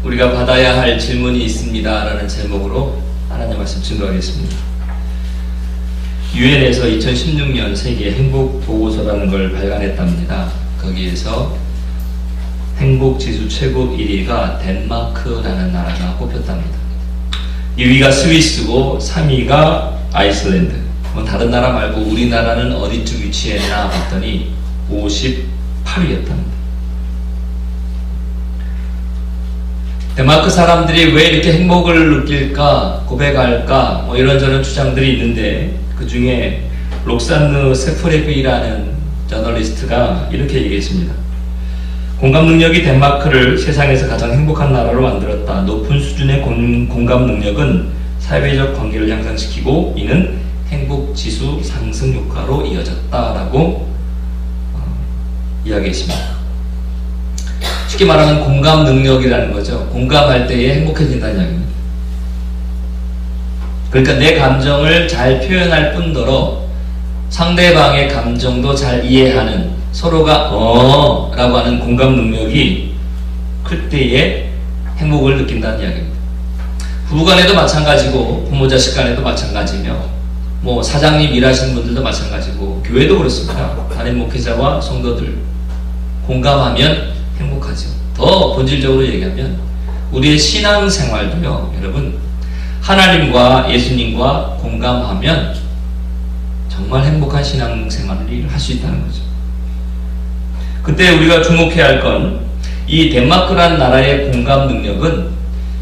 우리가 받아야 할 질문이 있습니다 라는 제목으로 하나님 말씀 증거하겠습니다. 유엔에서 2016년 세계 행복 보고서라는 걸 발간했답니다. 거기에서 행복지수 최고 1위가 덴마크라는 나라가 뽑혔답니다. 2위가 스위스고 3위가 아이슬란드. 다른 나라 말고 우리나라는 어디쯤 위치했나 봤더니 58위였답니다. 덴마크 사람들이 왜 이렇게 행복을 느낄까, 고백할까, 이런저런 주장들이 있는데, 그 중에 록산느 세프레비라는 저널리스트가 이렇게 얘기했습니다. 공감 능력이 덴마크를 세상에서 가장 행복한 나라로 만들었다. 높은 수준의 공감 능력은 사회적 관계를 향상시키고 이는 행복 지수 상승 효과로 이어졌다라고 이야기했습니다. 쉽게 말하면 공감 능력이라는 거죠. 공감할 때에 행복해진다는 이야기입니다. 그러니까 내 감정을 잘 표현할 뿐더러 상대방의 감정도 잘 이해하는, 서로가 라고 하는 공감 능력이 클 때에 행복을 느낀다는 이야기입니다. 부부간에도 마찬가지고 부모 자식 간에도 마찬가지며 사장님 일하시는 분들도 마찬가지고 교회도 그렇습니다. 담임 목회자와 성도들 공감하면 행복하죠. 더 본질적으로 얘기하면 우리의 신앙생활도요, 여러분, 하나님과 예수님과 공감하면 정말 행복한 신앙생활을 할 수 있다는 거죠. 그때 우리가 주목해야 할 건 이 덴마크라는 나라의 공감 능력은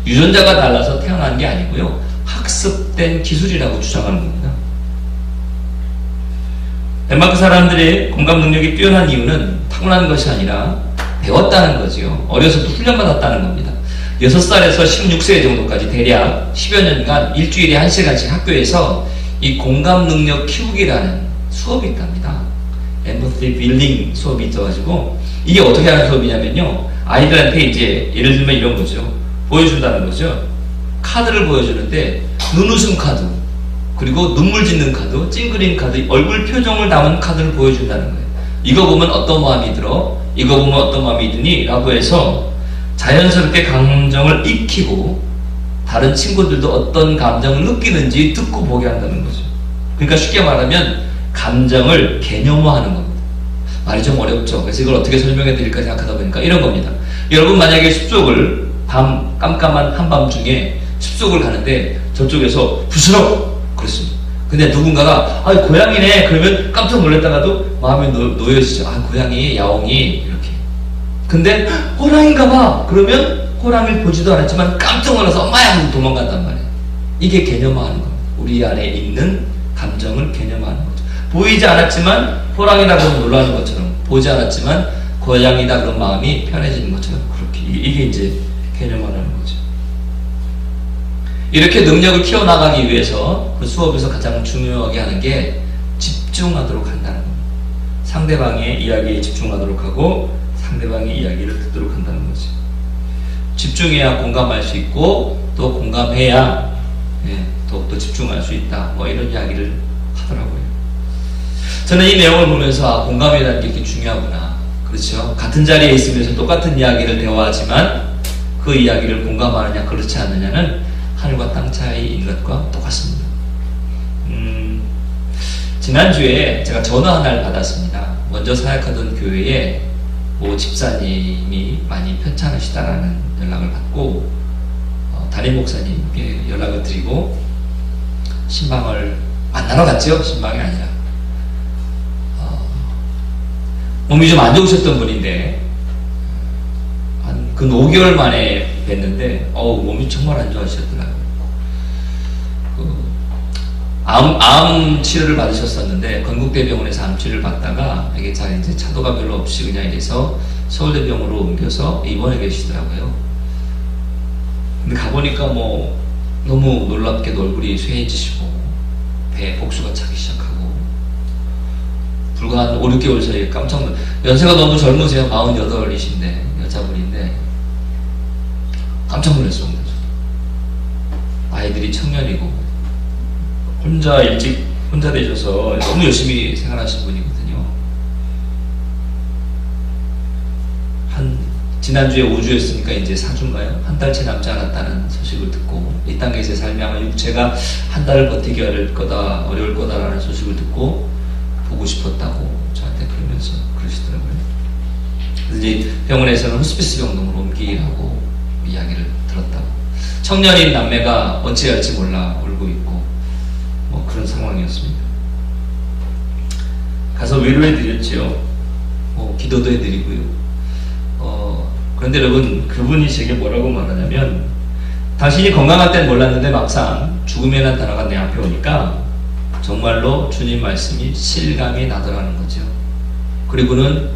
유전자가 달라서 태어난 게 아니고요, 학습된 기술이라고 주장하는 겁니다. 덴마크 사람들의 공감 능력이 뛰어난 이유는 타고난 것이 아니라 배웠다는 거지요. 어려서부터 훈련받았다는 겁니다. 6살에서 16세 정도까지 대략 10여 년간 일주일에 1시간씩 학교에서 이 공감 능력 키우기라는 수업이 있답니다. empathy building 수업이 있어가지고, 이게 어떻게 하는 수업이냐면요, 아이들한테 이제 예를 들면 이런 거죠. 보여준다는 거죠. 카드를 보여주는데 눈웃음 카드, 그리고 눈물 짓는 카드, 찡그린 카드, 얼굴 표정을 담은 카드를 보여준다는 거예요. 이거 보면 어떤 마음이 들어? 이거 보면 어떤 마음이 드니? 라고 해서 자연스럽게 감정을 익히고 다른 친구들도 어떤 감정을 느끼는지 듣고 보게 한다는 거죠. 그러니까 쉽게 말하면 감정을 개념화하는 겁니다. 말이 좀 어렵죠. 그래서 이걸 어떻게 설명해 드릴까 생각하다 보니까 이런 겁니다. 여러분, 만약에 숲속을 깜깜한 한밤중에 숲속을 가는데 저쪽에서 부스럭 그랬습니다. 근데 누군가가 고양이네 그러면 깜짝 놀랐다가도 마음이 놓여지죠. 고양이, 야옹이 이렇게. 근데 호랑이인가 봐 그러면 호랑이를 보지도 않았지만 깜짝 놀라서 엄마야 하고 도망간단 말이에요. 이게 개념화하는 겁니다. 우리 안에 있는 감정을 개념화하는 거죠. 보이지 않았지만 호랑이다 그러면 놀라는 것처럼, 보지 않았지만 고양이다 그런 마음이 편해지는 것처럼, 그렇게 이게 이제 개념화라는 거죠. 이렇게 능력을 키워나가기 위해서 그 수업에서 가장 중요하게 하는 게 집중하도록 한다는 겁니다. 상대방의 이야기에 집중하도록 하고 상대방의 이야기를 듣도록 한다는 거죠. 집중해야 공감할 수 있고 또 공감해야 더욱더 집중할 수 있다, 이런 이야기를 하더라고요. 저는 이 내용을 보면서 공감이라는 게 이렇게 중요하구나. 그렇죠? 같은 자리에 있으면서 똑같은 이야기를 대화하지만 그 이야기를 공감하느냐 그렇지 않느냐는 하늘과 땅 차이인 것과 똑같습니다. 지난주에 제가 전화 하나를 받았습니다. 먼저 사역하던 교회에 집사님이 많이 편찮으시다라는 연락을 받고 담임 목사님께 연락을 드리고 신방을 만나러 갔죠. 신방이 아니라 몸이 좀 안 좋으셨던 분인데 한 근 5개월 만에 뵀는데 몸이 정말 안 좋아지셨더라고요. 암 치료를 받으셨었는데 건국대병원에서 암 치료를 받다가 이게 잘 이제 차도가 별로 없이 그냥 이래서 서울대병원으로 옮겨서 입원해 계시더라고요. 근데 가보니까 너무 놀랍게도 얼굴이 쇠해지시고 배에 복수가 차기 시작하고 불과 한 5, 6개월 사이에 깜짝 놀랐어요. 연세가 너무 젊으세요. 48이신데 여자분인데 깜짝 놀랐습니다. 아이들이 청년이고 혼자 되셔서 너무 열심히 생활하신 분이거든요. 한 지난주에 5주였으니까 이제 4주인가요? 한 달째 남지 않았다는 소식을 듣고 이 땅에서의 삶이 아마 육체가 한 달을 버티기 어려울 거다라는 소식을 듣고 보고 싶었다고 저한테 그러면서 그러시더라고요. 그래서 이제 병원에서는 호스피스 병동으로 옮기라고 이야기를 들었다고. 청년인 남매가 어찌해야 할지 몰라 울고 있고 뭐 그런 상황이었습니다. 가서 위로해드렸지요. 기도도 해드리고요. 그런데 여러분, 그분이 제게 뭐라고 말하냐면, 당신이 건강할 땐 몰랐는데 막상 죽음이라는 단어가 내 앞에 오니까 정말로 주님 말씀이 실감이 나더라는 거죠. 그리고는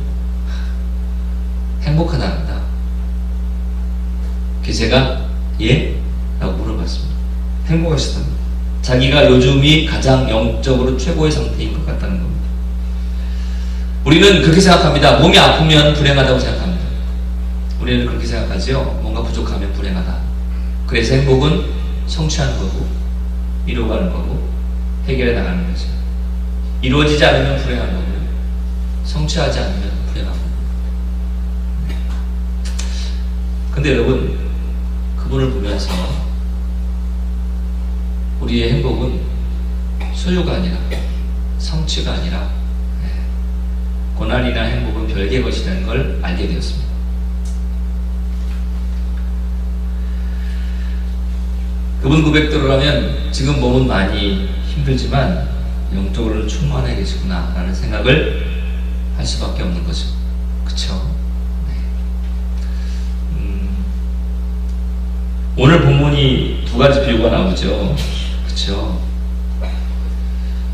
행복하답니다. 그래서 제가 예? 라고 물어봤습니다. 행복하시답니다. 자기가 요즘이 가장 영적으로 최고의 상태인 것 같다는 겁니다. 우리는 그렇게 생각합니다. 몸이 아프면 불행하다고 생각합니다. 우리는 그렇게 생각하죠. 뭔가 부족하면 불행하다. 그래서 행복은 성취하는 거고 이루어가는 거고 해결해 나가는 거죠. 이루어지지 않으면 불행한 거고요. 성취하지 않으면 불행한 거고. 근데 여러분, 그분을 보면서 우리의 행복은 소유가 아니라 성취가 아니라 고난이나 행복은 별개의 것이라는 걸 알게 되었습니다. 그분 고백대로라면 지금 몸은 많이 힘들지만 영적으로는 충만해 계시구나 라는 생각을 할 수밖에 없는 거죠. 그쵸? 네. 오늘 본문이 두 가지 비유가 나오죠. 그쵸?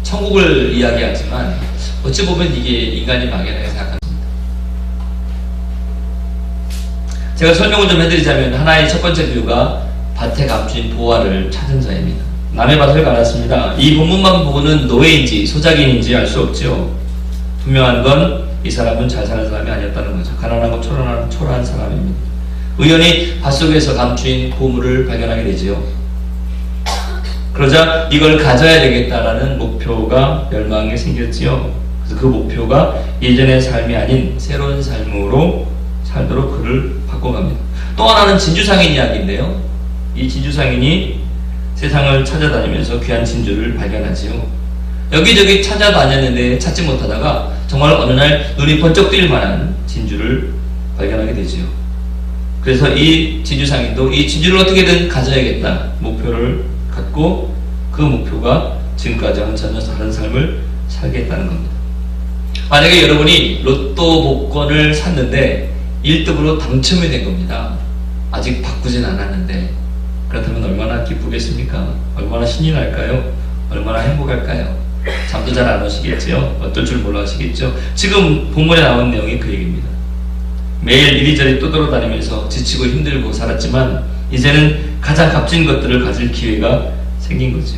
천국을 이야기하지만 어찌 보면 이게 인간이 막연하게 생각합니다. 제가 설명을 좀 해드리자면 하나의 첫 번째 비유가 밭에 감춘 보화를 찾은 자입니다. 남의 밭을 갈았습니다. 이 본문만 보고는 노예인지 소작인인지 알 수 없죠. 분명한 건 이 사람은 잘 사는 사람이 아니었다는 거죠. 가난하고 초라한 사람입니다. 우연히 밭속에서 감춘 보물을 발견하게 되지요. 그러자 이걸 가져야 되겠다라는 목표가 멸망에 생겼지요. 그래서 그 목표가 예전의 삶이 아닌 새로운 삶으로 살도록 그를 바꿔갑니다. 또 하나는 진주상인 이야기인데요. 이 진주상인이 세상을 찾아다니면서 귀한 진주를 발견하지요. 여기저기 찾아다녔는데 찾지 못하다가 정말 어느 날 눈이 번쩍 뜰 만한 진주를 발견하게 되지요. 그래서 이 진주상인도 이 진주를 어떻게든 가져야겠다 목표를 갖고 그 목표가 지금까지와는 전혀 다른 삶을 살겠다는 겁니다. 만약에 여러분이 로또 복권을 샀는데 1등으로 당첨이 된 겁니다. 아직 바꾸진 않았는데 그렇다면 얼마나 기쁘겠습니까? 얼마나 신이 날까요? 얼마나 행복할까요? 잠도 잘 안 오시겠죠? 어떨 줄 몰라 하시겠죠? 지금 본문에 나온 내용이 그 얘기입니다. 매일 이리저리 떠돌아다니면서 지치고 힘들고 살았지만 이제는 가장 값진 것들을 가질 기회가 생긴 거죠.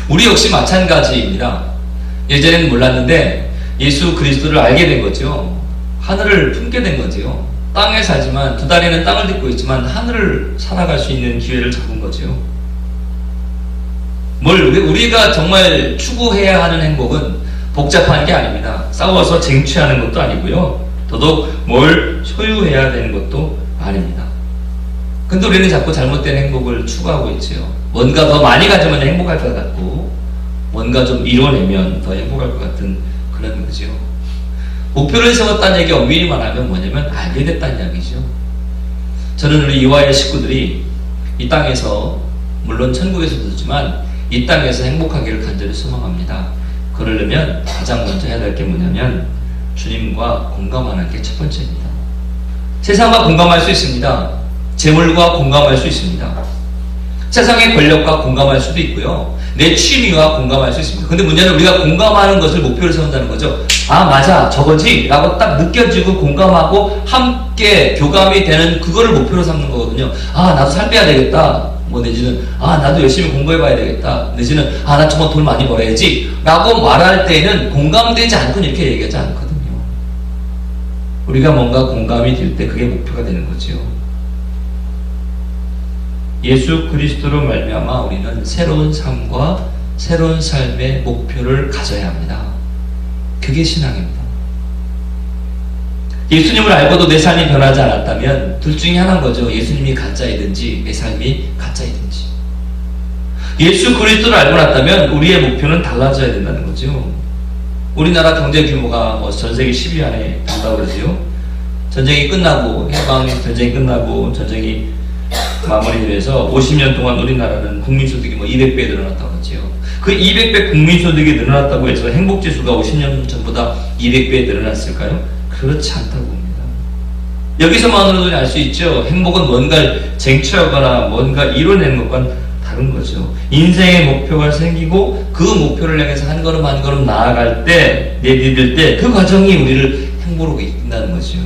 우리 역시 마찬가지입니다. 예전에는 몰랐는데 예수 그리스도를 알게 된 거죠. 하늘을 품게 된 거죠. 땅에 살지만 두 다리는 땅을 딛고 있지만 하늘을 살아갈 수 있는 기회를 잡은 거죠. 우리가 정말 추구해야 하는 행복은 복잡한 게 아닙니다. 싸워서 쟁취하는 것도 아니고요. 더더욱 뭘 소유해야 되는 것도 아닙니다. 근데 우리는 자꾸 잘못된 행복을 추구하고 있죠. 뭔가 더 많이 가지면 행복할 것 같고 뭔가 좀 이뤄내면 더 행복할 것 같은 그런 거죠. 목표를 세웠다는 얘기 엄밀히 말하면 뭐냐면 알게 됐다는 이야기죠. 저는 우리 이화의 식구들이 이 땅에서 물론 천국에서도 있지만 이 땅에서 행복하기를 간절히 소망합니다. 그러려면 가장 먼저 해야 될 게 뭐냐면 주님과 공감하는 게 첫 번째입니다. 세상과 공감할 수 있습니다. 재물과 공감할 수 있습니다. 세상의 권력과 공감할 수도 있고요. 내 취미와 공감할 수 있습니다. 근데 문제는 우리가 공감하는 것을 목표로 세운다는 거죠. 아 맞아 저거지 라고 딱 느껴지고 공감하고 함께 교감이 되는 그거를 목표로 삼는 거거든요. 아 나도 살 빼야 되겠다. 뭐 내지는 아 나도 열심히 공부해봐야 되겠다. 내지는 아 나 정말 돈 많이 벌어야지 라고 말할 때는 공감되지 않고는 이렇게 얘기하지 않거든요. 우리가 뭔가 공감이 될 때 그게 목표가 되는 거죠. 예수 그리스도로 말미암아 우리는 새로운 삶과 새로운 삶의 목표를 가져야 합니다. 그게 신앙입니다. 예수님을 알고도 내 삶이 변하지 않았다면 둘 중에 하나인 거죠. 예수님이 가짜이든지 내 삶이 가짜이든지. 예수 그리스도를 알고 났다면 우리의 목표는 달라져야 된다는 거죠. 우리나라 경제 규모가 전 세계 10위 안에 든다고 그러죠. 전쟁이 끝나고, 해방 전쟁이 끝나고 전쟁이 마무리돼서 50년 동안 우리나라는 국민소득이 200배 늘어났다고 하죠. 그 200배 국민소득이 늘어났다고 해서 행복지수가 50년 전보다 200배 늘어났을까요? 그렇지 않다고 봅니다. 여기서만으로도 알 수 있죠. 행복은 뭔가를 쟁취하거나 뭔가 이뤄내는 것과는 다른 거죠. 인생의 목표가 생기고 그 목표를 향해서 한 걸음 한 걸음 나아갈 때, 내디딜 때 그 과정이 우리를 행복으로 이끈다는 거죠.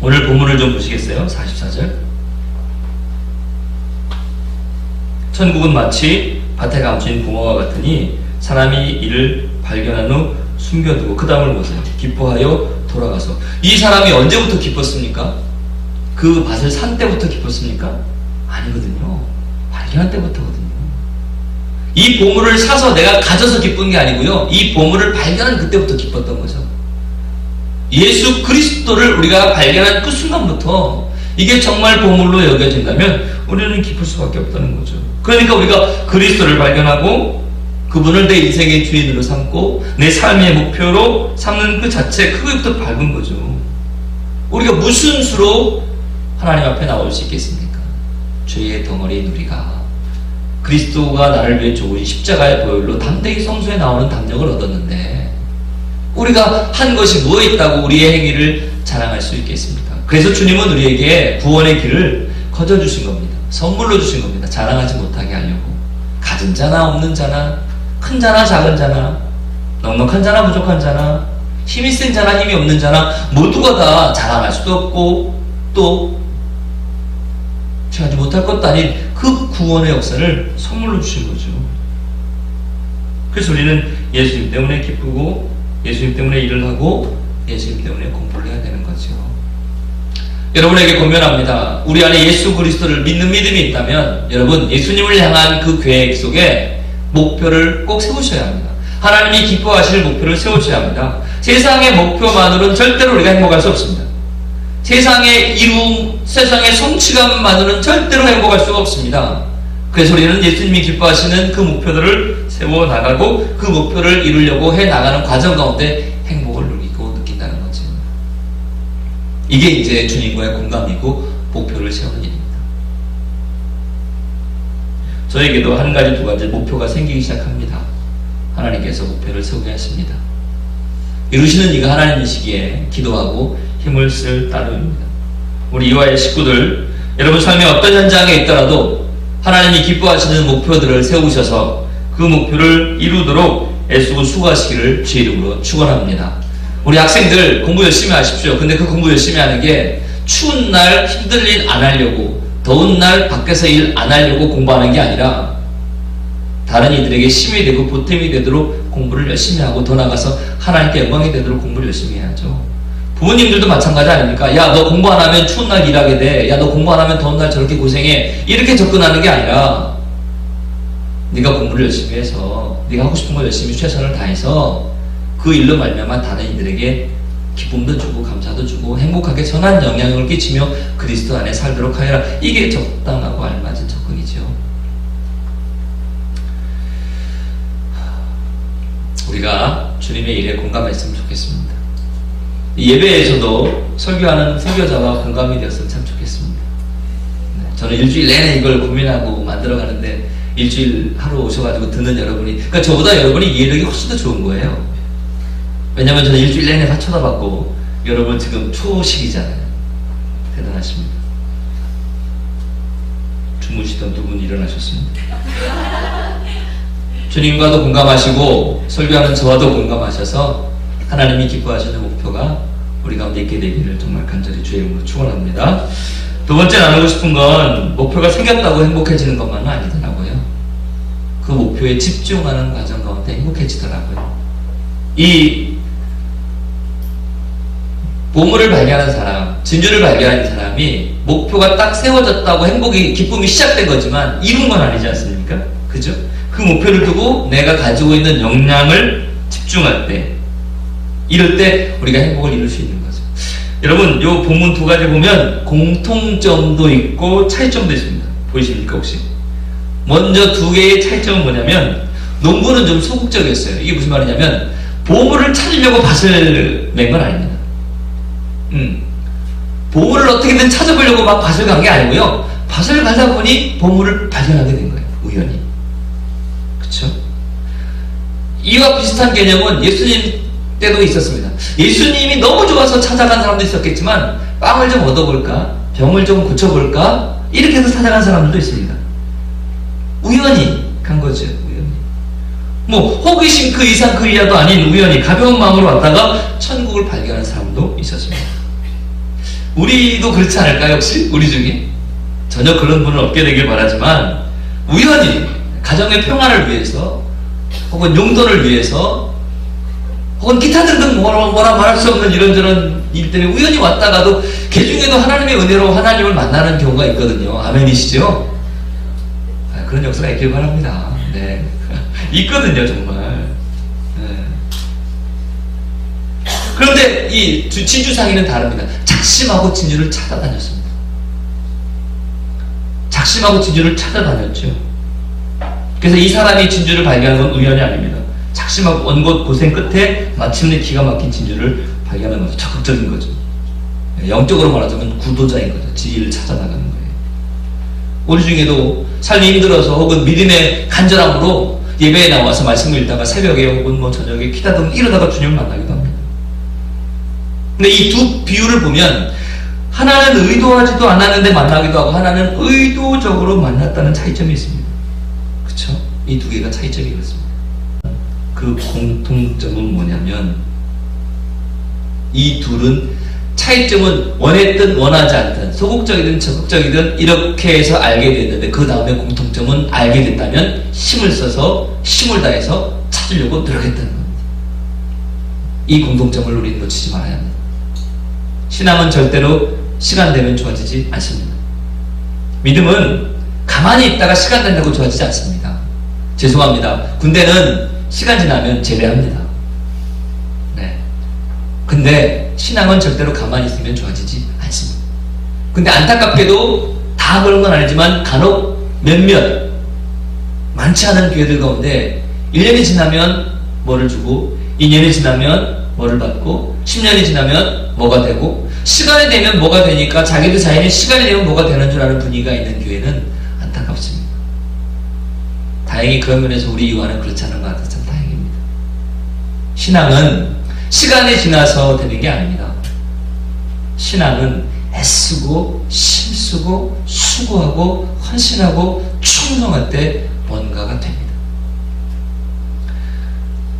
오늘 본문을 좀 보시겠어요? 44절. 천국은 마치 밭에 감춘 붕어와 같으니 사람이 이를 발견한 후 숨겨두고 그 다음을 보세요. 기뻐하여 돌아가서. 이 사람이 언제부터 기뻤습니까? 그 밭을 산 때부터 기뻤습니까? 아니거든요. 발견한 때부터거든요. 이 보물을 사서 내가 가져서 기쁜 게 아니고요. 이 보물을 발견한 그때부터 기뻤던 거죠. 예수 그리스도를 우리가 발견한 그 순간부터 이게 정말 보물로 여겨진다면 우리는 기쁠 수밖에 없다는 거죠. 그러니까 우리가 그리스도를 발견하고 그분을 내 인생의 주인으로 삼고 내 삶의 목표로 삼는 그 자체, 그것부터 밝은 거죠. 우리가 무슨 수로 하나님 앞에 나올 수 있겠습니까? 죄의 덩어리인 우리가 그리스도가 나를 위해 좋은 십자가의 보혈로 담대히 성소에 나오는 담력을 얻었는데 우리가 한 것이 무엇 있다고 우리의 행위를 자랑할 수 있겠습니까? 그래서 주님은 우리에게 구원의 길을 거저주신 겁니다. 선물로 주신 겁니다. 자랑하지 못하게 하려고. 가진 자나 없는 자나 큰 자나 작은 자나 넉넉한 자나 부족한 자나 힘이 센 자나 힘이 없는 자나 모두가 다 자랑할 수도 없고 또 취하지 못할 것도 아닌 그 구원의 역사를 선물로 주신 거죠. 그래서 우리는 예수님 때문에 기쁘고 예수님 때문에 일을 하고 예수님 때문에 공부를 해야 되는 거죠. 여러분에게 권면합니다. 우리 안에 예수 그리스도를 믿는 믿음이 있다면 여러분 예수님을 향한 그 계획 속에 목표를 꼭 세우셔야 합니다. 하나님이 기뻐하실 목표를 세우셔야 합니다. 세상의 목표만으로는 절대로 우리가 행복할 수 없습니다. 세상의 이루음, 세상의 성취감만으로는 절대로 행복할 수가 없습니다. 그래서 우리는 예수님이 기뻐하시는 그 목표들을 세워나가고 그 목표를 이루려고 해나가는 과정 가운데 행복을 누리고 느낀다는 거죠. 이게 이제 주님과의 공감이고 목표를 세우는 일입니다. 저에게도 한 가지 두 가지 목표가 생기기 시작합니다. 하나님께서 목표를 세우게 하십니다. 이루시는 이가 하나님이시기에 기도하고 힘을 쓸 따름입니다. 우리 이화의 식구들, 여러분 삶의 어떤 현장에 있더라도 하나님이 기뻐하시는 목표들을 세우셔서 그 목표를 이루도록 애쓰고 수고하시기를 주의 이름으로 축원합니다. 우리 학생들 공부 열심히 하십시오. 근데 그 공부 열심히 하는 게 추운 날 힘들 일 안 하려고, 더운 날 밖에서 일 안 하려고 공부하는 게 아니라 다른 이들에게 힘이 되고 보탬이 되도록 공부를 열심히 하고 더 나아가서 하나님께 영광이 되도록 공부를 열심히 해야죠. 부모님들도 마찬가지 아닙니까? 야, 너 공부 안 하면 추운 날 일하게 돼. 야, 너 공부 안 하면 더운 날 저렇게 고생해. 이렇게 접근하는 게 아니라 네가 공부를 열심히 해서 네가 하고 싶은 걸 열심히 최선을 다해서 그 일로 말미암아 다른 이들에게 기쁨도 주고 감사도 주고 행복하게 선한 영향을 끼치며 그리스도 안에 살도록 하여라. 이게 적당하고 알맞은 접근이죠. 우리가 주님의 일에 공감했으면 좋겠습니다. 예배에서도 설교하는 설교자와 공감이 되었으면 참 좋겠습니다. 저는 일주일 내내 이걸 고민하고 만들어가는데 일주일 하루 오셔가지고 듣는 여러분이, 그러니까 저보다 여러분이 이해력이 훨씬 더 좋은 거예요. 왜냐면 저는 일주일 내내 다 쳐다봤고 여러분 지금 초식이잖아요. 대단하십니다. 주무시던 두 분 일어나셨습니다. 주님과도 공감하시고 설교하는 저와도 공감하셔서 하나님이 기뻐하시는 목표가 우리 가운데 있게 되기를 정말 간절히 주의 이름으로 축원합니다. 두 번째 나누고 싶은 건 목표가 생겼다고 행복해지는 것만은 아니더라고요. 그 목표에 집중하는 과정 가운데 행복해지더라고요. 이 보물을 발견한 사람, 진주를 발견한 사람이 목표가 딱 세워졌다고 행복이, 기쁨이 시작된 거지만 이룬 건 아니지 않습니까? 그죠? 그 목표를 두고 내가 가지고 있는 역량을 집중할 때 이럴 때 우리가 행복을 이룰 수 있는 거죠. 여러분, 요 본문 두 가지 보면 공통점도 있고 차이점도 있습니다. 보이십니까 혹시? 먼저 두 개의 차이점은 뭐냐면, 농부는 좀 소극적이었어요. 이게 무슨 말이냐면 보물을 찾으려고 밭을 낸 건 아닙니다. 보물을 어떻게든 찾아보려고 막 밭을 간 게 아니고요. 밭을 가다 보니 보물을 발견하게 된 거예요. 우연히. 그쵸? 이와 비슷한 개념은 예수님 때도 있었습니다. 예수님이 너무 좋아서 찾아간 사람도 있었겠지만, 빵을 좀 얻어볼까? 병을 좀 고쳐볼까? 이렇게 해서 찾아간 사람들도 있습니다. 우연히 간 거죠. 우연히. 뭐 호기심 그 이상 그 이하도 아닌 우연히 가벼운 마음으로 왔다가 천국을 발견한 사람도 있었습니다. 우리도 그렇지 않을까요? 혹시 우리 중에 전혀 그런 분은 없게 되길 바라지만, 우연히 가정의 평화를 위해서 혹은 용돈을 위해서 혹은 기타 등등 뭐라 말할 수 없는 이런저런 일 때문에 우연히 왔다가도 그 중에도 하나님의 은혜로 하나님을 만나는 경우가 있거든요. 아멘이시죠? 그런 역사가 있길 바랍니다. 네. 있거든요, 정말. 네. 그런데 이 진주상인은 다릅니다. 작심하고 진주를 찾아다녔습니다. 작심하고 진주를 찾아다녔죠. 그래서 이 사람이 진주를 발견한 건 우연이 아닙니다. 작심하고 원곳 고생 끝에 마침내 기가 막힌 진주를 발견한 거죠. 적극적인 거죠. 영적으로 말하자면 구도자인 거죠. 진리를 찾아나가는 거예요. 우리 중에도 삶이 힘들어서 혹은 믿음의 간절함으로 예배에 나와서 말씀을 읽다가 새벽에 혹은 뭐 저녁에 기다등 이러다가 주님을 만나기도 합니다. 근데 이 두 비유를 보면 하나는 의도하지도 않았는데 만나기도 하고 하나는 의도적으로 만났다는 차이점이 있습니다. 그쵸? 이 두 개가 차이점이 그렇습니다. 그 공통점은 뭐냐면 이 둘은 차이점은 원했든 원하지 않든 소극적이든 적극적이든 이렇게 해서 알게 됐는데 그 다음에 공통점은 알게 됐다면 힘을 써서 힘을 다해서 찾으려고 노력했다는 겁니다. 이 공통점을 우리는 놓치지 말아야 합니다. 신앙은 절대로 시간 되면 좋아지지 않습니다. 믿음은 가만히 있다가 시간 된다고 좋아지지 않습니다. 죄송합니다. 군대는 시간 지나면 제대합니다. 네. 근데 신앙은 절대로 가만히 있으면 좋아지지 않습니다. 근데 안타깝게도 다 그런 건 아니지만 간혹 몇몇 많지 않은 교회들 가운데 1년이 지나면 뭐를 주고 2년이 지나면 뭐를 받고 10년이 지나면 뭐가 되고 시간이 되면 뭐가 되니까 자기도 자신이 시간이 되면 뭐가 되는 줄 아는 분위기가 있는 교회는 안타깝습니다. 다행히 그런 면에서 우리 이와는 그렇지 않은 것 같아서 참 다행입니다. 신앙은 시간이 지나서 되는 게 아닙니다. 신앙은 애쓰고 힘쓰고 수고하고 헌신하고 충성할 때 뭔가가 됩니다.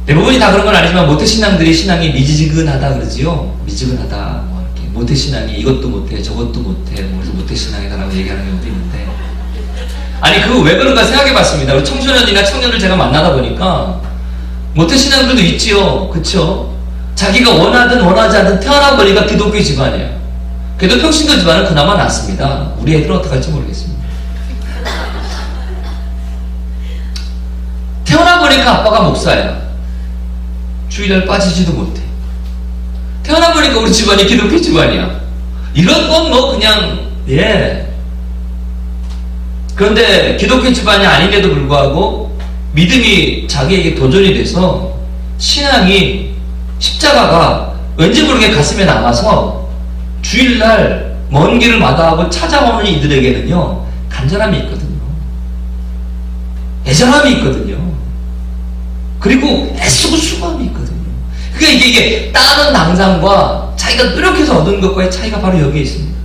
대부분이 다 그런 건 아니지만 모태신앙들이 신앙이 미지근하다 그러지요. 미지근하다. 뭐 이렇게 모태신앙이 이것도 못해 저것도 못해 그래서 모태신앙이다라고 얘기하는 경우도 있는데, 아니 그거 왜 그런가 생각해 봤습니다. 우리 청소년이나 청년을 제가 만나다 보니까 모태신앙들도 있지요. 그쵸? 자기가 원하든 원하지 않든 태어난 머리가 기독교 집안이에요. 그래도 평신도 집안은 그나마 낫습니다. 우리 애들은 어떡할지 모르겠습니다. 태어나 보니까 아빠가 목사야. 주일날 빠지지도 못해. 태어나 보니까 우리 집안이 기독교 집안이야. 이런 건 뭐 그냥 그런데 기독교 집안이 아닌데도 불구하고 믿음이 자기에게 도전이 돼서 신앙이 십자가가 왠지 모르게 가슴에 남아서 주일날 먼 길을 마다하고 찾아오는 이들에게는요 간절함이 있거든요. 애절함이 있거든요. 그리고 애쓰고 수고함이 있거든요. 그러니까 이게 따는 당상과 자기가 노력해서 얻은 것과의 차이가 바로 여기에 있습니다.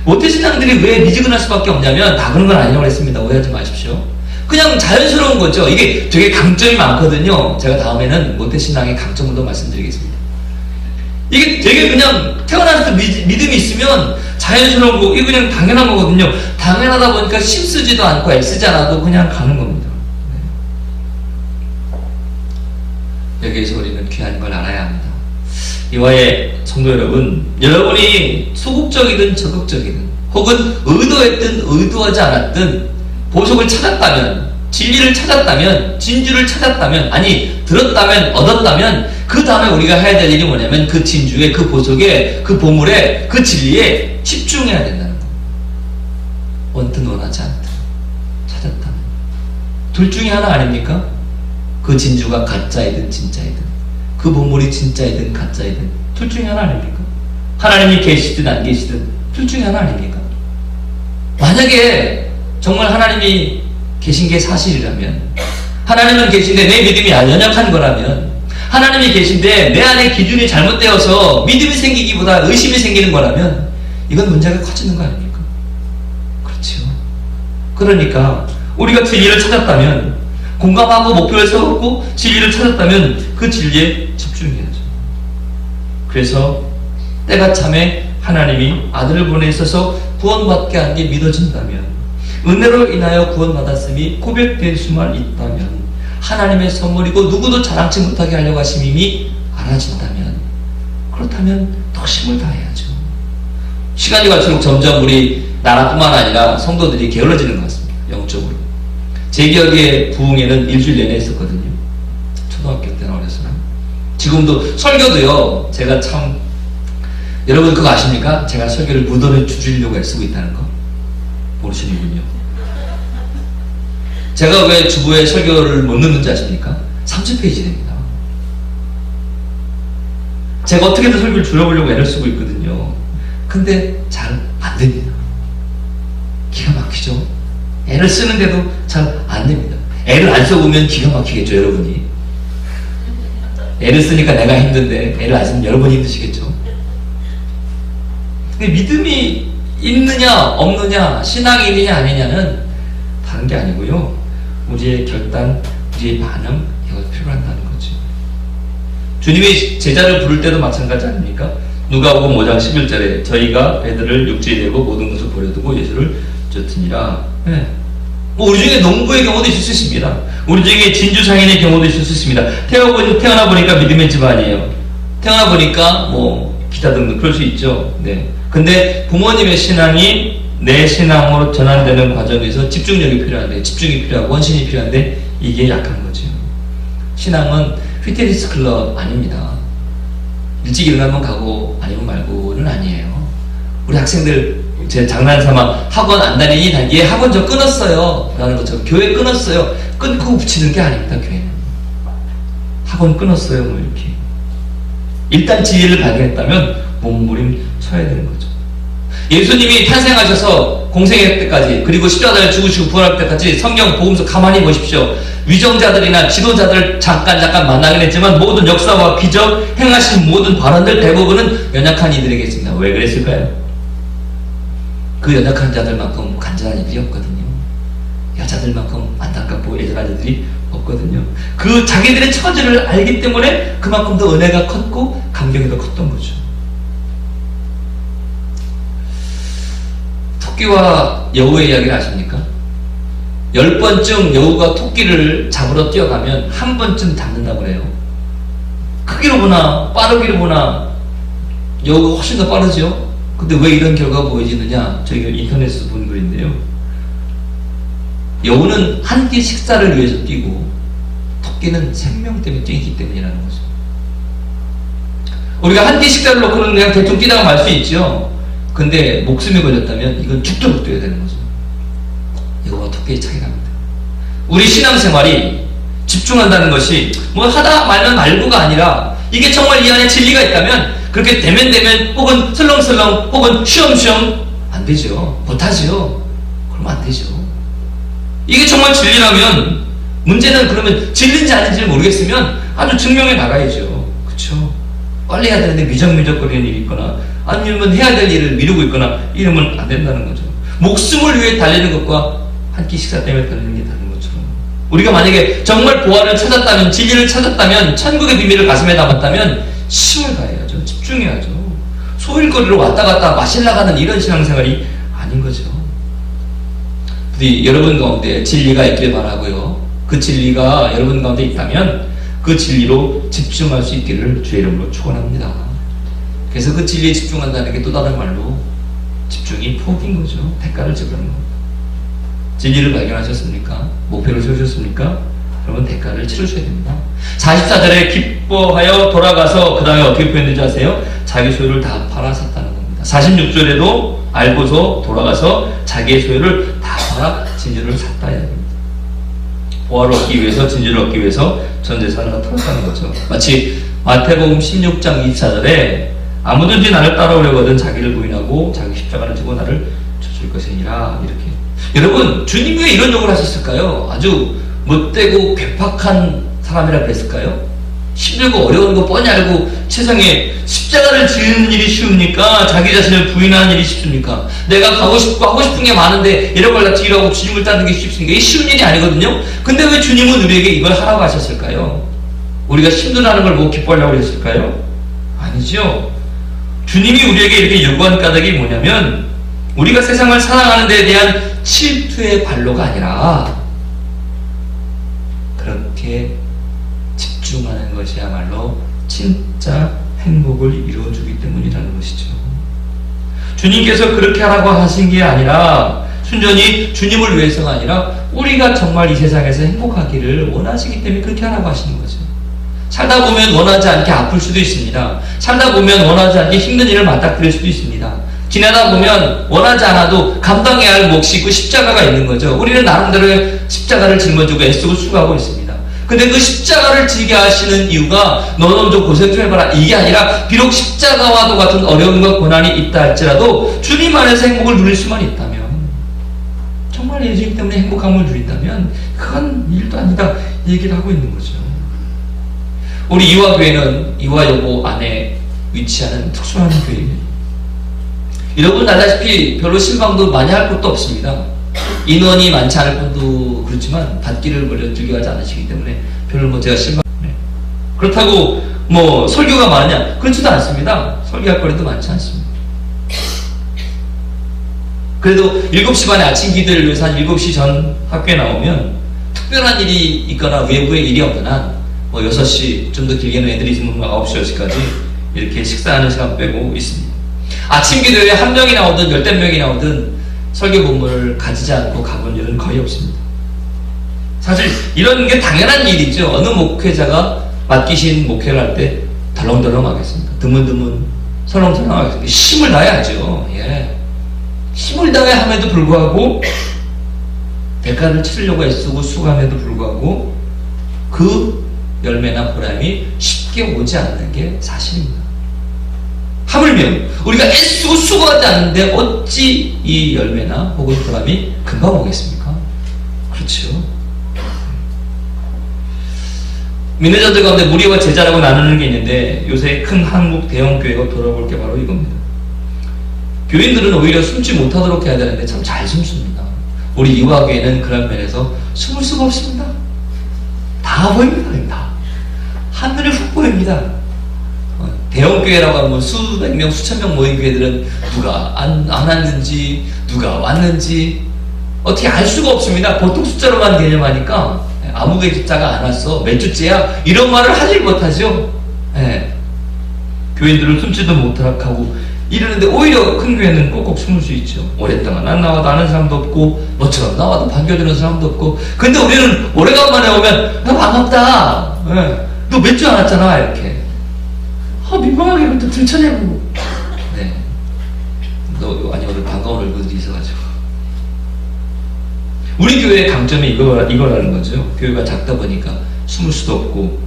모태신앙들이 왜 미지근할 수밖에 없냐면 다 그런 건 아니라고 했습니다. 오해하지 마십시오. 그냥 자연스러운 거죠. 이게 되게 강점이 많거든요. 제가 다음에는 모태신앙의 강점을 더 말씀드리겠습니다. 이게 되게 그냥 태어났을 때 믿음이 있으면 자연스러운 거, 이게 그냥 당연한 거거든요. 당연하다 보니까 힘쓰지도 않고 애쓰지 않아도 그냥 가는 겁니다. 여기에서 우리는 귀한 걸 알아야 합니다. 이와의 성도 여러분, 여러분이 소극적이든 적극적이든 혹은 의도했든 의도하지 않았든 보석을 찾았다면, 진리를 찾았다면, 진주를 찾았다면, 아니 들었다면 얻었다면 그 다음에 우리가 해야 될 일이 뭐냐면 그 진주에, 그 보석에, 그 보물에, 그 진리에 집중해야 된다는 거. 원튼 원하지 않든 찾았다면 둘 중에 하나 아닙니까? 그 진주가 가짜이든 진짜이든, 그 보물이 진짜이든 가짜이든 둘 중에 하나 아닙니까? 하나님이 계시든 안 계시든 둘 중에 하나 아닙니까? 만약에 정말 하나님이 계신 게 사실이라면, 하나님은 계신데 내 믿음이 연약한 거라면, 하나님이 계신데 내 안에 기준이 잘못되어서 믿음이 생기기보다 의심이 생기는 거라면 이건 문제가 커지는 거 아닙니까? 그렇죠. 그러니까 우리가 진리를 찾았다면, 공감하고 목표를 세웠고 진리를 찾았다면 그 진리에 집중해야죠. 그래서 때가 참에 하나님이 아들을 보내셔서 구원받게 한 게 믿어진다면, 은혜로 인하여 구원받았음이 고백될 수만 있다면, 하나님의 선물이고 누구도 자랑치 못하게 하려고 하심이 이미 알아진다면, 그렇다면 더 힘을 다해야죠. 시간이 갈수록 점점 우리 나라뿐만 아니라 성도들이 게을러지는 것 같습니다. 영적으로. 제 기억에 부흥회는 일주일 내내 했었거든요. 초등학교 때나 어렸을 때. 지금도 설교도요, 제가 참, 여러분 그거 아십니까? 제가 설교를 무덤에 주주려고 애쓰고 있다는 거 모르시는군요. 제가 왜 주보에 설교를 못 넣는지 아십니까? 30페이지 됩니다. 제가 어떻게든 설교를 줄여보려고 애를 쓰고 있거든요. 근데 잘 안 됩니다. 기가 막히죠? 애를 쓰는데도 잘 안 됩니다. 애를 안 써보면 기가 막히겠죠, 여러분이. 애를 쓰니까 내가 힘든데 애를 안 쓰면 여러분이 힘드시겠죠. 근데 믿음이 있느냐 없느냐, 신앙이 있느냐 아니냐는 다른 게 아니고요, 우리의 결단, 우리의 반응, 이걸 필요한다는 거죠. 주님이 제자를 부를 때도 마찬가지 아닙니까? 누가복음 5장 11절에 저희가 배들을 육지에 대고 모든 것을 버려두고 예수를 쫓으니라. 네. 우리 중에 농부의 경우도 있을 수 있습니다. 우리 중에 진주상인의 경우도 있을 수 있습니다. 태어나 보니까 믿음의 집안이에요. 태어나 보니까 기타 등등 그럴 수 있죠. 네. 근데 부모님의 신앙이 내 신앙으로 전환되는 과정에서 집중력이 필요한데, 집중이 필요하고 원신이 필요한데 이게 약한 거죠. 신앙은 피트니스 클럽 아닙니다. 일찍 일어나면 가고 아니면 말고는 아니에요. 우리 학생들 제 장난삼아 학원 안 다니니 단기에 학원 저 끊었어요 라는 것처럼 교회 끊었어요, 끊고 붙이는 게 아닙니다. 교회는 학원 끊었어요 이렇게. 일단 진리를 발견했다면 몸부림 쳐야 되는 거죠. 예수님이 탄생하셔서 공생애 때까지, 그리고 십자가를 죽으시고 부활할 때까지 성경 복음서 가만히 보십시오. 위정자들이나 지도자들 잠깐 만나긴 했지만 모든 역사와 기적, 행하신 모든 발언들 대부분은 연약한 이들에게 있습니다. 왜 그랬을까요? 그 연약한 자들만큼 간절한 이들이 없거든요. 여자들만큼 안타깝고 애절한 이들이 없거든요. 그 자기들의 처지를 알기 때문에 그만큼 더 은혜가 컸고 감격이 더 컸던 거죠. 토끼와 여우의 이야기를 아십니까? 10번쯤 여우가 토끼를 잡으러 뛰어가면 한 번쯤 잡는다고 그래요. 크기로 보나 빠르기로 보나 여우가 훨씬 더 빠르죠. 근데 왜 이런 결과가 보여지느냐? 저희가 인터넷에서 본 글인데요, 여우는 한 끼 식사를 위해서 뛰고 토끼는 생명 때문에 뛰기 때문이라는 거죠. 우리가 한 끼 식사를 놓고는 그냥 대충 뛰다가 말 수 있죠. 근데 목숨이 걸렸다면 이건 죽도록 뛰어야 되는 거죠. 여우와 토끼의 차이가 납니다. 우리 신앙생활이 집중한다는 것이 하다 말면 말고가 아니라, 이게 정말 이 안에 진리가 있다면 그렇게 되면 혹은 슬렁슬렁 혹은 쉬엄쉬엄 안 되죠. 못하죠. 그러면 안 되죠. 이게 정말 진리라면, 문제는 그러면 진리인지 아닌지를 모르겠으면 아주 증명해 나가야죠. 그쵸? 빨리 해야 되는데 미적거리는 일이 있거나 아니면 해야 될 일을 미루고 있거나 이러면 안 된다는 거죠. 목숨을 위해 달리는 것과 한 끼 식사 때문에 달리는 게 다른 것처럼, 우리가 만약에 정말 보화를 찾았다면, 진리를 찾았다면, 천국의 비밀을 가슴에 담았다면 힘을 다해야죠. 집중해야죠. 소일거리로 왔다 갔다 마실나가는 이런 신앙생활이 아닌 거죠. 부디 여러분 가운데 진리가 있길 바라고요. 그 진리가 여러분 가운데 있다면 그 진리로 집중할 수 있기를 주의 이름으로 축원합니다. 그래서 그 진리에 집중한다는 게 또 다른 말로 집중이 포기인 거죠. 대가를 지불하는 겁니다. 진리를 발견하셨습니까? 목표를 세우셨습니까? 그러면 대가를 치르 쓰셔야 됩니다. 44절에 기뻐하여 돌아가서 그 다음에 어떻게 표현되는지 아세요? 자기 소유를 다 팔아 샀다는 겁니다. 46절에도 알고서 돌아가서 자기의 소유를 다 팔아 진주를 샀다 해야 됩니다. 보화를 얻기 위해서, 진주를 얻기 위해서 전 재산을 다 털었다는 거죠. 마치 마태복음 16장 24절에 아무든지 나를 따라오려거든 자기를 부인하고 자기 십자가를 지고 나를 쫓을 것이니라. 이렇게. 여러분, 주님이 왜 이런 욕을 하셨을까요? 아주 못되고 괴팍한 사람이라 그랬을까요? 힘들고 어려운 거 뻔히 알고 세상에 십자가를 지는 일이 쉬웁니까? 자기 자신을 부인하는 일이 쉽습니까? 내가 가고 싶고 하고 싶은 게 많은데 이런 걸 다 뒤로하고 주님을 따르는 게 쉽습니까? 이게 쉬운 일이 아니거든요. 근데 왜 주님은 우리에게 이걸 하라고 하셨을까요? 우리가 힘들어하는 걸 보고 기뻐하려고 하셨을까요? 아니죠. 주님이 우리에게 이렇게 요구한 까닭이 뭐냐면 우리가 세상을 사랑하는 데에 대한 질투의 발로가 아니라 그렇게 집중하는 것이야말로 진짜 행복을 이루어주기 때문이라는 것이죠. 주님께서 그렇게 하라고 하신 게 아니라 순전히 주님을 위해서가 아니라 우리가 정말 이 세상에서 행복하기를 원하시기 때문에 그렇게 하라고 하시는 거죠. 살다 보면 원하지 않게 아플 수도 있습니다. 살다 보면 원하지 않게 힘든 일을 맞닥뜨릴 수도 있습니다. 지내다 보면 원하지 않아도 감당해야 할 몫이 있고 십자가가 있는 거죠. 우리는 나름대로의 십자가를 짊어지고 애쓰고 수고하고 있습니다. 근데 그 십자가를 지게 하시는 이유가 너는 좀 고생 좀 해봐라 이게 아니라 비록 십자가와도 같은 어려움과 고난이 있다 할지라도 주님 안에서 행복을 누릴 수만 있다면 정말 예수님 때문에 행복함을 누린다면 그건 일도 아니다 얘기를 하고 있는 거죠. 우리 이화교회는 이화여고 안에 위치하는 특수한 교회입니다. 여러분 알다시피 별로 신방도 많이 할 것도 없습니다. 인원이 많지 않을 뿐도 그렇지만 받기를 별로 즐겨하지 않으시기 때문에 별로 제가 신방 그렇다고 설교가 많으냐 그렇지도 않습니다. 설교할 거리도 많지 않습니다. 그래도 7시 반에 아침 기도를 위해서 한 7시 전 학교에 나오면 특별한 일이 있거나 외부의 일이 없는 한 6시 좀 더 길게는 애들이 있으면 9시 10시까지 이렇게 식사하는 시간 빼고 있습니다. 아침 기도에 1명이 나오든 10명이 나오든 설교 본문을 가지지 않고 가본 일은 거의 없습니다. 사실 이런 게 당연한 일이죠. 어느 목회자가 맡기신 목회를 할 때 덜렁덜렁 하겠습니다. 드문드문 설렁설렁 하겠습니다. 힘을 다해야죠. 예. 힘을 다해 함에도 불구하고 대가를 치르려고 애쓰고 수고함에도 불구하고 그 열매나 보람이 쉽게 오지 않는 게 사실입니다. 하물며 우리가 애쓰고 수고하지 않는데 어찌 이 열매나 혹은 보람이 금방 오겠습니까? 그렇죠. 믿는 자들 가운데 무리와 제자라고 나누는 게 있는데 요새 큰 한국 대형 교회가 돌아볼 게 바로 이겁니다. 교인들은 오히려 숨지 못하도록 해야 되는데 참 잘 숨습니다. 우리 이화교회는 그런 면에서 숨을 수가 없습니다. 다 보입니다. 하늘을 훅 보입니다. 대형 교회라고 하면 수백 명, 수천 명 모인 교회들은 누가 안 왔는지, 누가 왔는지 어떻게 알 수가 없습니다. 보통 숫자로만 개념하니까 아무 개숫자가 안 왔어, 몇 주째야 이런 말을 하질 못하죠. 네. 교인들은 숨지도 못하고 이러는데 오히려 큰 교회는 꼭꼭 숨을 수 있죠. 오랫동안 안 나와도 아는 사람도 없고 너처럼 나와도 반겨주는 사람도 없고. 근데 우리는 오래간만에 오면 나 반갑다. 네. 너 몇 주 안 왔잖아 이렇게. 민망하게 또 들춰내고. 네. 아니 오늘 반가운 얼굴들이 있어가지고. 우리 교회의 강점이 이거라는 거죠. 교회가 작다 보니까 숨을 수도 없고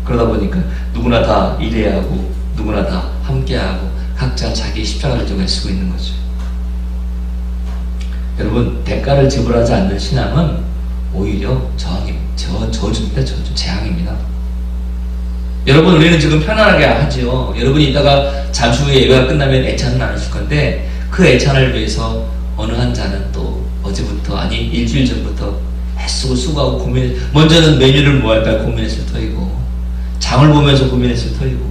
그러다 보니까 누구나 다 일해야 하고 누구나 다 함께하고 각자 자기 십자가를 지고 애쓰고 있는 거죠. 여러분 대가를 지불하지 않는 신앙은 오히려 저주입니다. 재앙입니다. 여러분 우리는 지금 편안하게 하죠. 여러분이 이따가 잠시 후에 예배가 끝나면 애찬을 나누실 건데 그 애찬을 위해서 어느 한 자는 또 어제부터 아니 일주일 전부터 애쓰고 수고하고 먼저는 메뉴를 뭐 할까 고민했을 터이고 장을 보면서 고민했을 터이고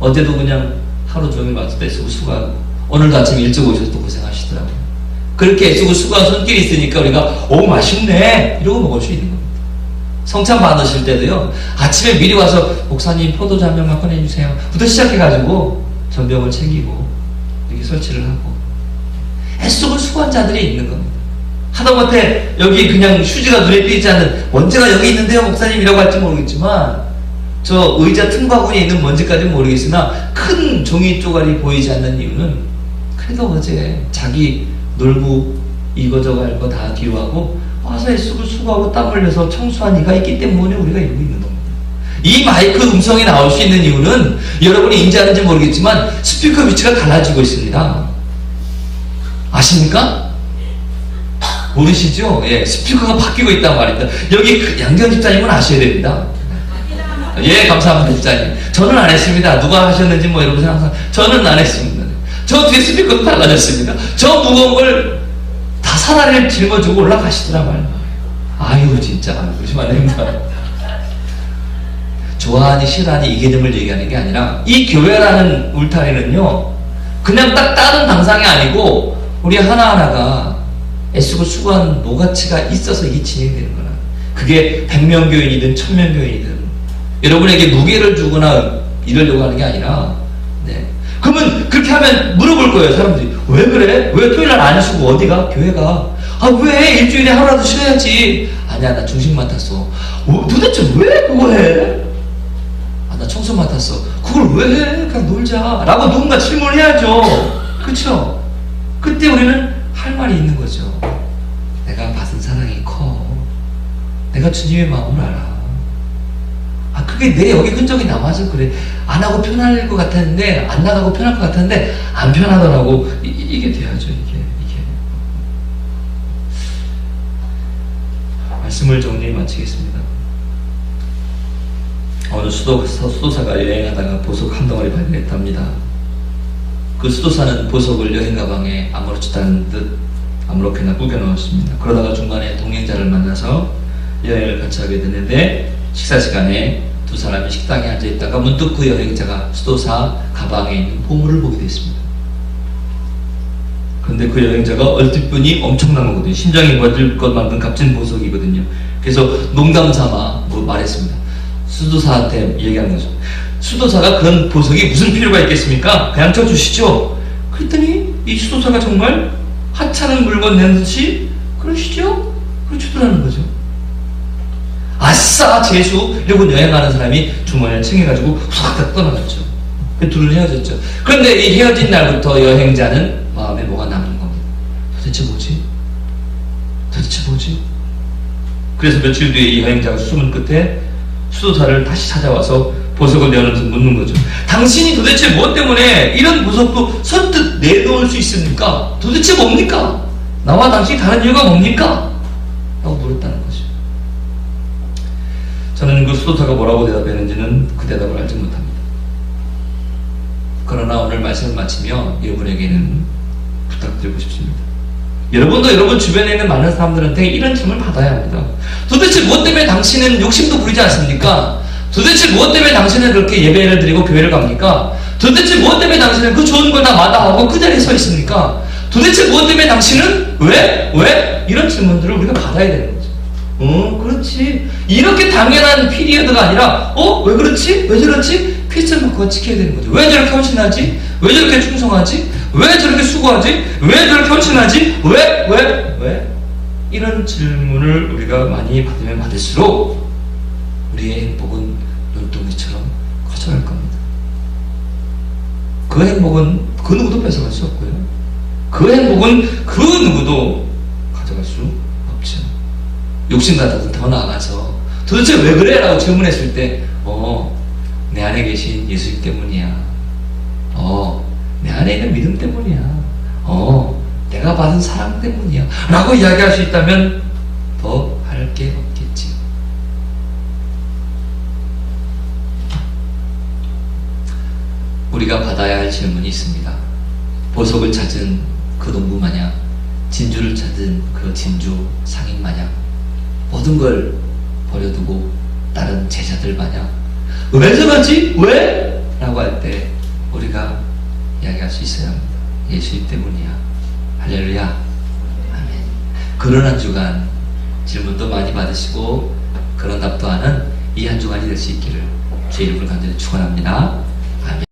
어제도 그냥 하루 종일 와서 애쓰고 수고하고 오늘도 아침에 일찍 오셔서 또 고생하시더라고요. 그렇게 애쓰고 수고한 손길이 있으니까 우리가 오 맛있네 이러고 먹을 수 있는 겁니다. 성찬 받으실 때도요 아침에 미리 와서 목사님 포도주 한 병만 꺼내주세요 부터 시작해가지고 전병을 챙기고 이렇게 설치를 하고 애쓰고 수고한 자들이 있는 겁니다. 하다못해 여기 그냥 휴지가 눈에 띄지 않는 먼지가 여기 있는데요 목사님이라고 할지 모르겠지만 저 의자 틈바구니에 있는 먼지까지는 모르겠으나 큰 종이 쪼가리 보이지 않는 이유는 그래도 어제 자기 놀고 이거저거 할 거 다 뒤로 하고 와서 애쓰고 수고하고 땀 흘려서 청소한 이가 있기 때문에 우리가 이러고 있는 겁니다. 이 마이크 음성이 나올 수 있는 이유는 여러분이 인지하는지 모르겠지만 스피커 위치가 달라지고 있습니다. 아십니까? 모르시죠? 예, 스피커가 바뀌고 있단 말입니다. 여기 양경 집사님은 아셔야 됩니다. 예, 감사합니다, 집사님. 저는 안 했습니다. 누가 하셨는지 뭐 여러분 항상 저는 안 했습니다. 저 뒤에 스피커도 달라졌습니다. 저 무거운 걸 다 사다리를 짊어지고 올라가시더라고요. 아유, 진짜. 그러시면 안 됩니다. 좋아하니 싫어하니 이 개념을 얘기하는 게 아니라 이 교회라는 울타리는요, 그냥 딱 다른 당상이 아니고 우리 하나하나가 애쓰고 수고한 노가치가 있어서 이게 진행되는 거라. 그게 100명 교인이든 1000명 교인이든 여러분에게 무게를 주거나 이러려고 하는 게 아니라, 네. 그러면 그렇게 하면 물어볼 거예요, 사람들이. 왜 그래? 왜 토요일날 안 쉬고 어디가? 교회가. 아, 왜? 일주일에 하루라도 쉬어야지. 아니야, 나 중식 맡았어. 도대체 왜 그거 해? 아, 나 청소 맡았어. 그걸 왜 해? 그냥 놀자. 라고 누군가 질문을 해야죠. 그쵸? 그때 우리는 할 말이 있는 거죠. 내가 받은 사랑이 커. 내가 주님의 마음을 알아. 아, 그게 내 여기 흔적이 남아서 그래. 안 하고 편할 것 같았는데, 안 나가고 편할 것 같았는데, 안 편하더라고. 이게 돼야죠, 이게. 말씀을 정리해 마치겠습니다. 어느 수도사가 여행하다가 보석 한 덩어리 발견했답니다. 그 수도사는 보석을 여행 가방에 아무렇지도 않은 듯 아무렇게나 구겨 넣었습니다. 그러다가 중간에 동행자를 만나서 여행을 같이 하게 되는데, 식사 시간에 두 사람이 식당에 앉아 있다가 문득 그 여행자가 수도사 가방에 있는 보물을 보게 됐습니다. 그런데 그 여행자가 얼핏 보니 엄청난 거거든요. 심장이 멎을 것 만든 값진 보석이거든요. 그래서 농담 삼아 뭐 말했습니다. 수도사한테 얘기한 거죠. 수도사가 그런 보석이 무슨 필요가 있겠습니까? 그냥 쳐주시죠. 그랬더니 이 수도사가 정말 하찮은 물건 내듯이 그러시죠? 그러시더라는 거죠. 아싸 재수! 이러고 여행하는 사람이 주머니를 챙겨가지고 훅 떠나갔죠. 그 둘은 헤어졌죠. 그런데 이 헤어진 날부터 여행자는 마음에 뭐가 남는 겁니다. 도대체 뭐지? 도대체 뭐지? 그래서 며칠 뒤에 이 여행자가 숨은 끝에 수도사를 다시 찾아와서 보석을 내어놓으면서 묻는 거죠. 당신이 도대체 무엇 때문에 이런 보석도 선뜻 내놓을 수 있습니까? 도대체 뭡니까? 나와 당신이 다른 이유가 뭡니까? 라고 물었다는 거죠. 저는 그 수도사가 뭐라고 대답했는지는 그 대답을 알지 못합니다. 그러나 오늘 말씀을 마치며 여러분에게는 부탁드리고 싶습니다. 여러분도 여러분 주변에 있는 많은 사람들한테 이런 질문을 받아야 합니다. 도대체 무엇 때문에 당신은 욕심도 부리지 않습니까? 도대체 무엇 때문에 당신은 그렇게 예배를 드리고 교회를 갑니까? 도대체 무엇 때문에 당신은 그 좋은 걸 다 마다하고 그 자리에 서 있습니까? 도대체 무엇 때문에 당신은 왜? 이런 질문들을 우리가 받아야 되는 거죠. 그렇지. 이렇게 당연한 피리어드가 아니라 왜 그렇지? 왜 저렇지? 퀴즈를 막 지켜야 되는 거죠. 왜 저렇게 헌신하지? 왜 저렇게 충성하지? 왜 저렇게 수고하지? 왜 저렇게 헌신하지? 왜? 이런 질문을 우리가 많이 받으면 받을수록 우리의 행복은 눈덩이처럼 커져갈 겁니다. 그 행복은 그 누구도 뺏어갈 수 없고요. 그 행복은 그 누구도 가져갈 수 없죠. 욕심 같아서 더 나아가서 도대체 왜 그래? 라고 질문했을 때 내 안에 계신 예수님 때문이야. 내 안에 있는 믿음 때문이야. 내가 받은 사랑 때문이야. 라고 이야기할 수 있다면 더 할 게 없겠지. 우리가 받아야 할 질문이 있습니다. 보석을 찾은 그 농부 마냥, 진주를 찾은 그 진주 상인 마냥, 모든 걸 버려두고 다른 제자들 마냥 왜 저러지? 왜? 라고 할 때 우리가 이야기할 수 있어야 합니다. 예수님 때문이야. 할렐루야. 아멘. 그런 한 주간 질문도 많이 받으시고 그런 답도 하는 이 한 주간이 될 수 있기를 주의 이름으로 간절히 축원합니다.